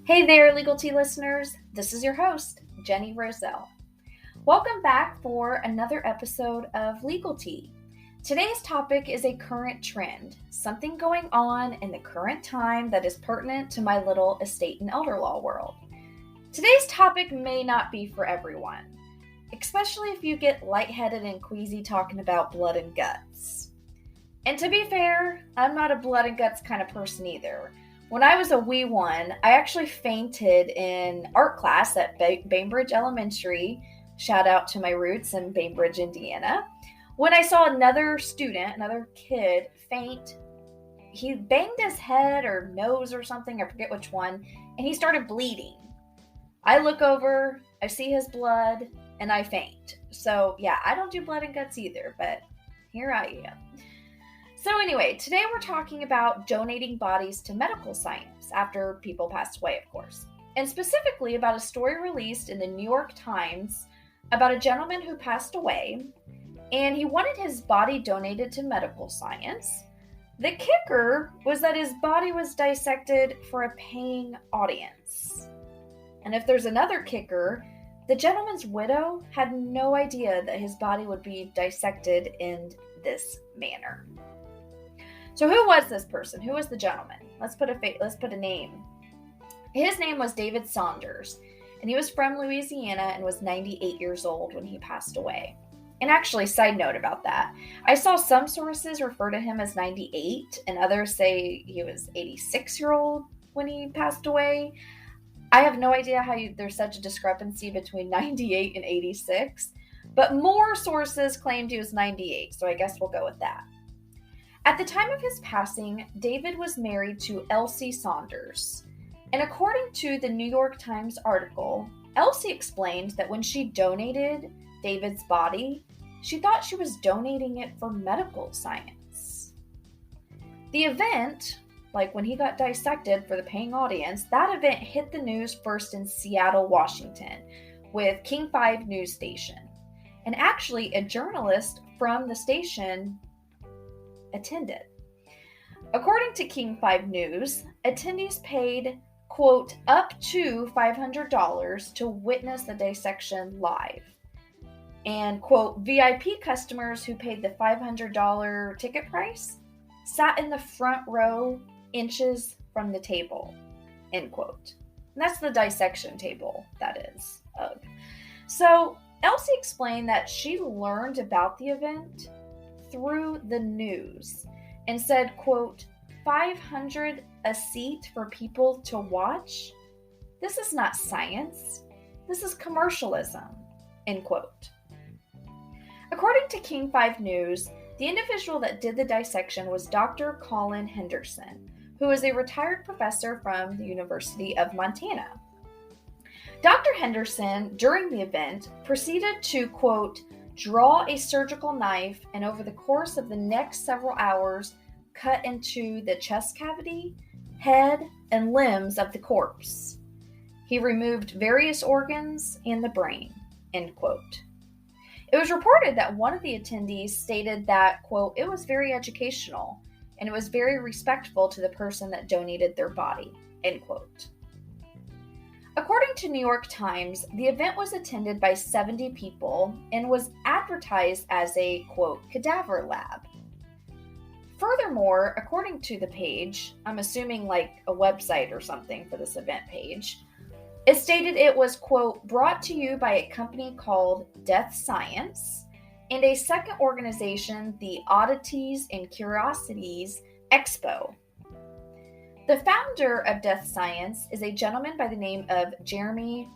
Hey there, Legal Tea listeners. This is your host, Jenny Roselle. Welcome back for another episode of Legal Tea. Today's topic is a current trend, something going on in the current time that is pertinent to my little estate and elder law world. Today's topic may not be for everyone, especially if you get lightheaded and queasy talking about blood and guts. And to be fair, I'm not a blood and guts kind of person either. When I was a wee one, I actually fainted in art class at Bainbridge Elementary. Shout out to my roots in Bainbridge, Indiana. When I saw another kid faint, he banged his head or nose or something, I forget which one, and he started bleeding. I look over, I see his blood, and I faint. So yeah, I don't do blood and guts either, but here I am. So anyway, today we're talking about donating bodies to medical science after people passed away, of course. And specifically about a story released in the New York Times about a gentleman who passed away and he wanted his body donated to medical science. The kicker was that his body was dissected for a paying audience. And if there's another kicker, the gentleman's widow had no idea that his body would be dissected in this manner. So who was this person? Who was the gentleman? Let's put a name. His name was David Saunders, and he was from Louisiana and was 98 years old when he passed away. And actually, side note about that, I saw some sources refer to him as 98, and others say he was 86-year-old when he passed away. I have no idea how there's such a discrepancy between 98 and 86, but more sources claimed he was 98, so I guess we'll go with that. At the time of his passing, David was married to Elsie Saunders. And according to the New York Times article, Elsie explained that when she donated David's body, she thought she was donating it for medical science. The event, like when he got dissected for the paying audience, that event hit the news first in Seattle, Washington, with King 5 news station. And actually, a journalist from the station attended. According to King 5 News, attendees paid, quote, up to $500 to witness the dissection live. And, quote, VIP customers who paid the $500 ticket price sat in the front row inches from the table, end quote. And that's the dissection table, that is. So Elsie explained that she learned about the event through the news and said, quote, 500 a seat for people to watch? This is not science. This is commercialism, end quote. According to King 5 News, the individual that did the dissection was Dr. Colin Henderson, who is a retired professor from the University of Montana. Dr. Henderson, during the event, proceeded to, quote, draw a surgical knife and over the course of the next several hours cut into the chest cavity, head, and limbs of the corpse. He removed various organs and the brain, end quote. It was reported that one of the attendees stated that, quote, it was very educational and it was very respectful to the person that donated their body, end quote. According to New York Times, the event was attended by 70 people and was advertised as a, quote, cadaver lab. Furthermore, according to the page, I'm assuming like a website or something for this event page, it stated it was, quote, brought to you by a company called Death Science and a second organization, the Oddities and Curiosities Expo. The founder of Death Science is a gentleman by the name of Jeremy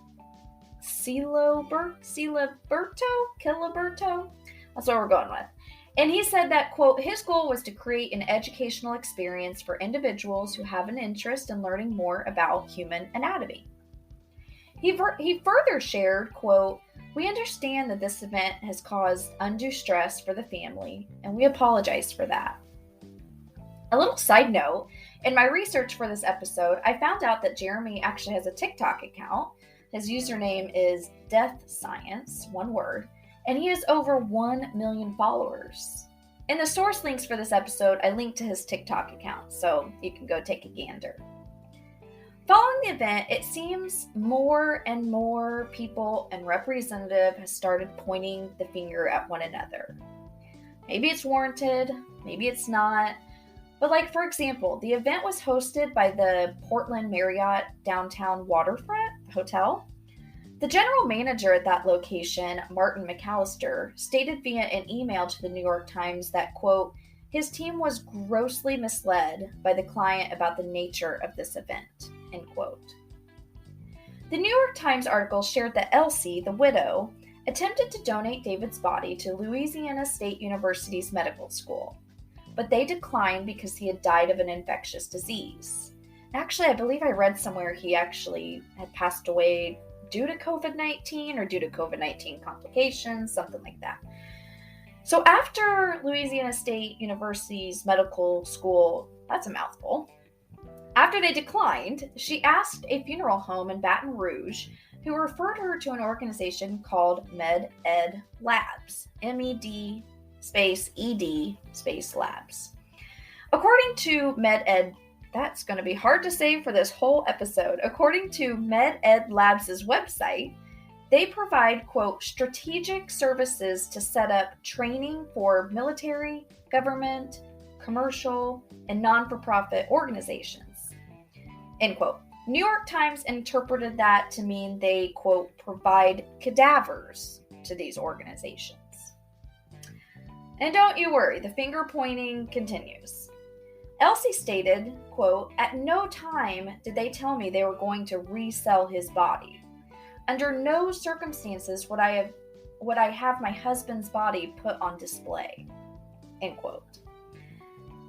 Ciliberto? That's what we're going with. And he said that, quote, his goal was to create an educational experience for individuals who have an interest in learning more about human anatomy. He further shared, quote, we understand that this event has caused undue stress for the family, and we apologize for that. A little side note, in my research for this episode, I found out that Jeremy actually has a TikTok account. His username is Death Science, one word, and he has over 1 million followers. In the source links for this episode, I linked to his TikTok account, so you can go take a gander. Following the event, it seems more and more people and representatives have started pointing the finger at one another. Maybe it's warranted, maybe it's not. But like, for example, the event was hosted by the Portland Marriott Downtown Waterfront Hotel. The general manager at that location, Martin McAllister, stated via an email to the New York Times that, quote, his team was grossly misled by the client about the nature of this event, end quote. The New York Times article shared that Elsie, the widow, attempted to donate David's body to Louisiana State University's medical school, but they declined because he had died of an infectious disease. Actually, I believe I read somewhere he actually had passed away due to COVID-19 or due to COVID-19 complications, something like that. So after Louisiana State University's medical school, that's a mouthful, after they declined, she asked a funeral home in Baton Rouge who referred her to an organization called Med-Ed Labs, MED space ED space Labs. According to Med-Ed, that's going to be hard to say for this whole episode. According to Med-Ed Labs' website, they provide, quote, strategic services to set up training for military, government, commercial, and non-for-profit organizations, end quote. New York Times interpreted that to mean they, quote, provide cadavers to these organizations. And don't you worry, the finger pointing continues. Elsie stated, quote, at no time did they tell me they were going to resell his body. Under no circumstances would I have my husband's body put on display, end quote.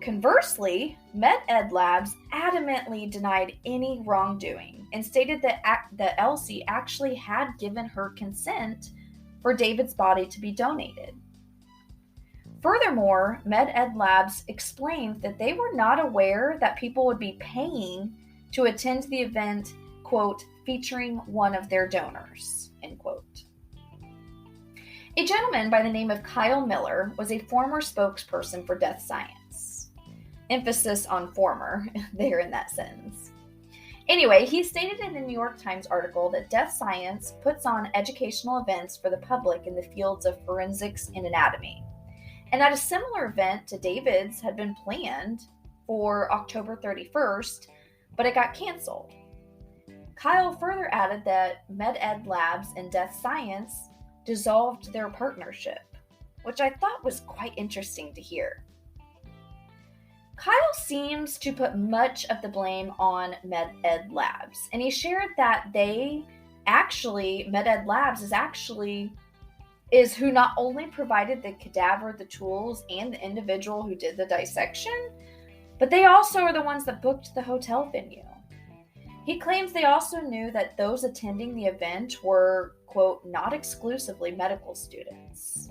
Conversely, Med-Ed Labs adamantly denied any wrongdoing and stated that Elsie actually had given her consent for David's body to be donated. Furthermore, Med-Ed Labs explained that they were not aware that people would be paying to attend the event, quote, featuring one of their donors, end quote. A gentleman by the name of Kyle Miller was a former spokesperson for Death Science. Emphasis on former there in that sentence. Anyway, he stated in the New York Times article that Death Science puts on educational events for the public in the fields of forensics and anatomy, and that a similar event to David's had been planned for October 31st, but it got canceled. Kyle further added that Med-Ed Labs and Death Science dissolved their partnership, which I thought was quite interesting to hear. Kyle seems to put much of the blame on Med-Ed Labs, and he shared that Med-Ed Labs is who not only provided the cadaver, the tools, and the individual who did the dissection, but they also are the ones that booked the hotel venue. He claims they also knew that those attending the event were, quote, not exclusively medical students.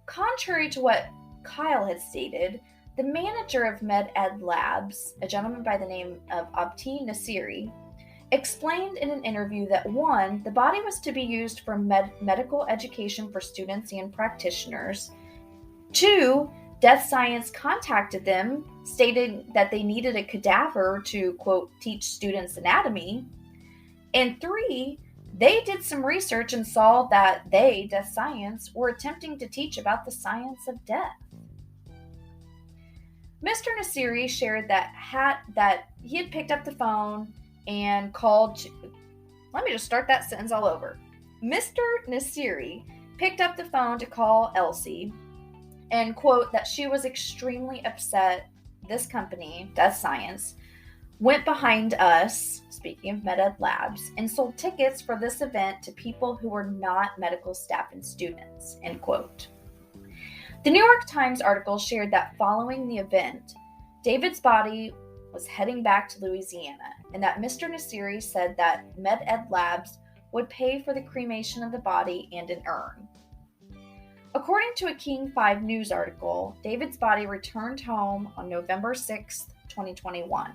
Contrary to what Kyle had stated, the manager of Med-Ed Labs, a gentleman by the name of Abdi Nasiri, explained in an interview that 1, the body was to be used for medical education for students and practitioners. 2, Death Science contacted them, stating that they needed a cadaver to, quote, teach students anatomy. And 3, they did some research and saw that they, Death Science, were attempting to teach about the science of death. Mr. Nasiri shared that he had picked up the phone and called. Let me just start that sentence all over. Mr. Nasiri picked up the phone to call Elsie and, quote, that she was extremely upset this company, Death Science, went behind us, speaking of Med-Ed Labs, and sold tickets for this event to people who were not medical staff and students, end quote. The New York Times article shared that following the event, David's body was heading back to Louisiana, and that Mr. Nasiri said that Med-Ed Labs would pay for the cremation of the body and an urn. According to a King 5 News article, David's body returned home on November 6, 2021.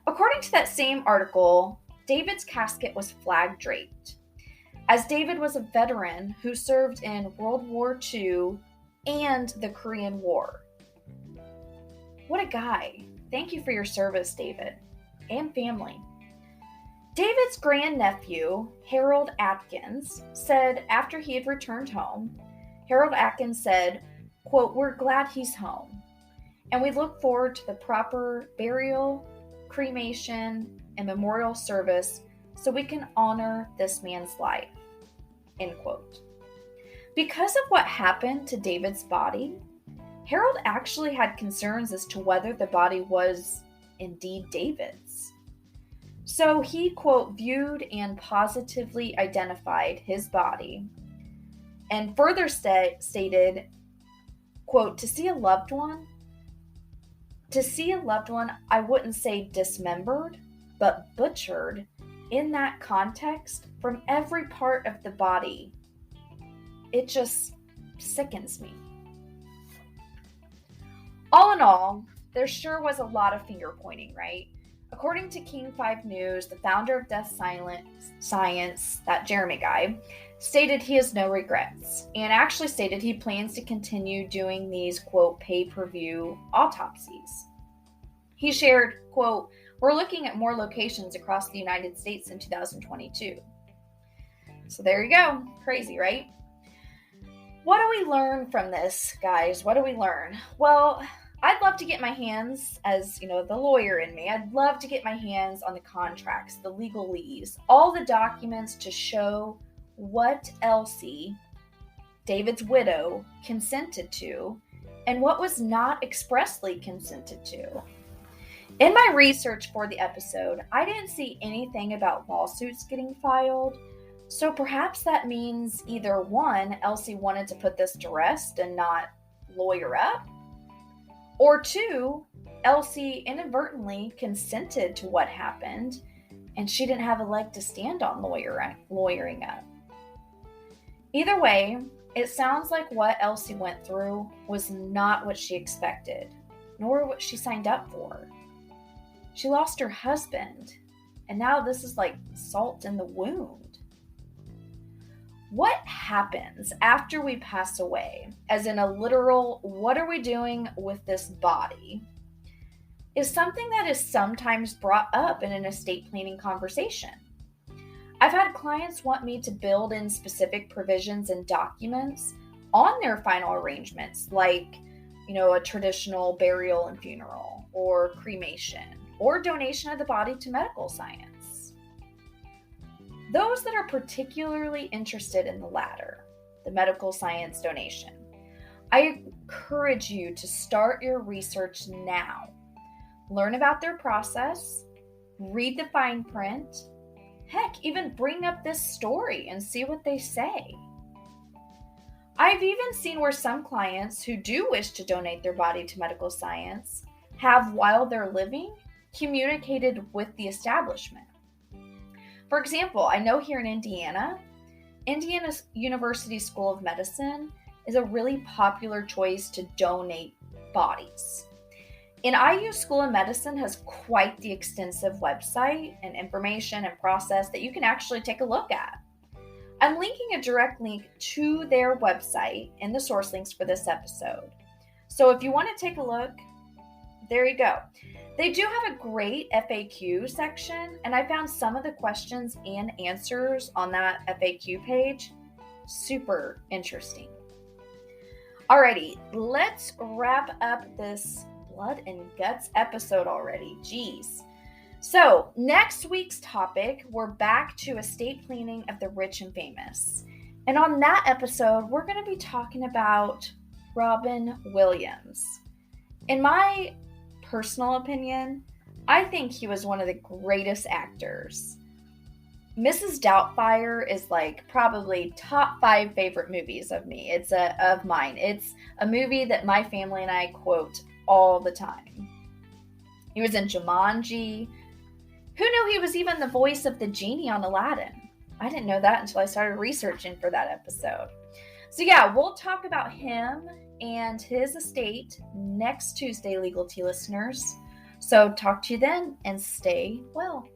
According to that same article, David's casket was flag draped, as David was a veteran who served in World War II and the Korean War. What a guy. Thank you for your service, David. and family. David's grandnephew, Harold Atkins, said after he had returned home, Harold Atkins said, quote, "We're glad he's home, and we look forward to the proper burial, cremation, and memorial service so we can honor this man's life," end quote. Because of what happened to David's body, Harold actually had concerns as to whether the body was indeed David's. So he, quote, viewed and positively identified his body and further stated, quote, to see a loved one, I wouldn't say dismembered, but butchered in that context from every part of the body. It just sickens me. All in all, there sure was a lot of finger pointing, right? According to King 5 News, the founder of Death Science, that Jeremy guy, stated he has no regrets and actually stated he plans to continue doing these, quote, pay-per-view autopsies. He shared, quote, "We're looking at more locations across the United States in 2022. So there you go. Crazy, right? What do we learn from this, guys? What do we learn? Well, I'd love to get my hands, as the lawyer in me, I'd love to get my hands on the contracts, the legalese, all the documents to show what Elsie, David's widow, consented to and what was not expressly consented to. In my research for the episode, I didn't see anything about lawsuits getting filed, so perhaps that means either one, Elsie wanted to put this to rest and not lawyer up, or two, Elsie inadvertently consented to what happened and she didn't have a leg to stand on lawyering up. Either way, it sounds like what Elsie went through was not what she expected, nor what she signed up for. She lost her husband, and now this is like salt in the wound. What happens after we pass away, as in a literal, what are we doing with this body, is something that is sometimes brought up in an estate planning conversation. I've had clients want me to build in specific provisions and documents on their final arrangements, like, a traditional burial and funeral, or cremation, or donation of the body to medical science. Those that are particularly interested in the latter, the medical science donation, I encourage you to start your research now. Learn about their process, read the fine print, heck, even bring up this story and see what they say. I've even seen where some clients who do wish to donate their body to medical science have, while they're living, communicated with the establishment. For example, I know here in Indiana University School of Medicine is a really popular choice to donate bodies. And IU School of Medicine has quite the extensive website and information and process that you can actually take a look at. I'm linking a direct link to their website in the source links for this episode. So if you want to take a look, there you go. They do have a great FAQ section, and I found some of the questions and answers on that FAQ page super interesting. Alrighty, let's wrap up this blood and guts episode already. Jeez. So next week's topic, we're back to estate planning of the rich and famous. And on that episode, we're going to be talking about Robin Williams. In my personal opinion, I think he was one of the greatest actors. Mrs. Doubtfire is like probably top 5 favorite movies of mine. It's a movie that my family and I quote all the time. He was in Jumanji. Who knew he was even the voice of the genie on Aladdin? I didn't know that until I started researching for that episode. So yeah, we'll talk about him and his estate next Tuesday, Legal Tea listeners. So talk to you then and stay well.